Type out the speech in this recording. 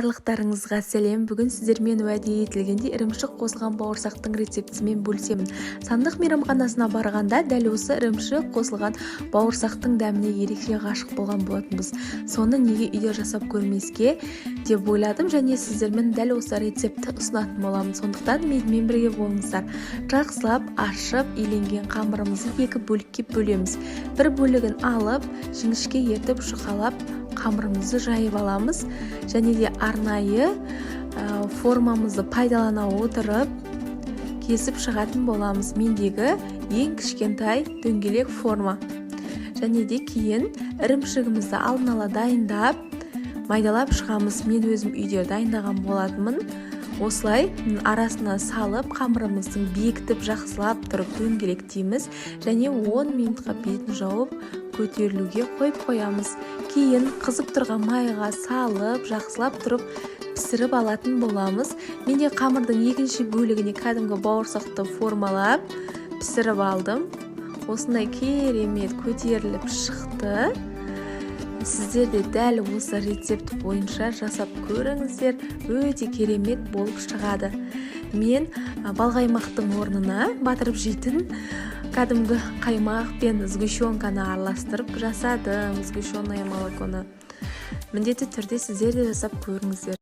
Барлықтарыңызға сәлем. Бүгін сіздермен уәде етілгендей ірімшік қосылған бауырсақтың рецептісімен бөлісемін. Сандық мейрамханасына барғанда дәл осы ірімшік қосылған бауырсақтың дәміне ерекше ғашық болған болатынбыз. Соны неге үйде жасап көрмеске деп ойладым және сіздермен дәл осы рецепті ұсынатын боламын. Сондықтан менімен бірге болыңыздар. Жақсылап ашып иленген қамырымызды екі бөлікке бөлеміз. Бір бөлігін алып, жіңішке етіп жұқалап қамырымызды жайып аламыз және де арнайы формамызды пайдалана отырып кесіп шығатын боламыз. Мендегі ең кішкентай дөңгелек форма. Және де кейін ірімшігімізді алдын ала дайындап майдалап шығамыз. Мен өзім үйде дайындаған болатынмын. Осылай арасына салып қамырымыздың бекітіп жақсылап тұрып дөңгелектейміз және 10 минутқа бетін жауып көтерілуге қойып қоямыз. Кейін қызып тұрған майға салып жақсылап тұрып пісіріп алатын боламыз. Менде қамырдың екінші бөлігіне кәдімгі бауырсақты формалап пісіріп алдым. Осындай керемет көтеріліп шықты. Сіздер де дәл осы рецепт бойынша жасап көріңіздер, өте керемет болып шығады. Мен балқаймақтың орнына батырып жейтін кәдімгі қаймақ пен сгущенканы араластырып жасадым. Сгущенное молоконы. Міндетті түрде сіздер де жасап көріңіздер.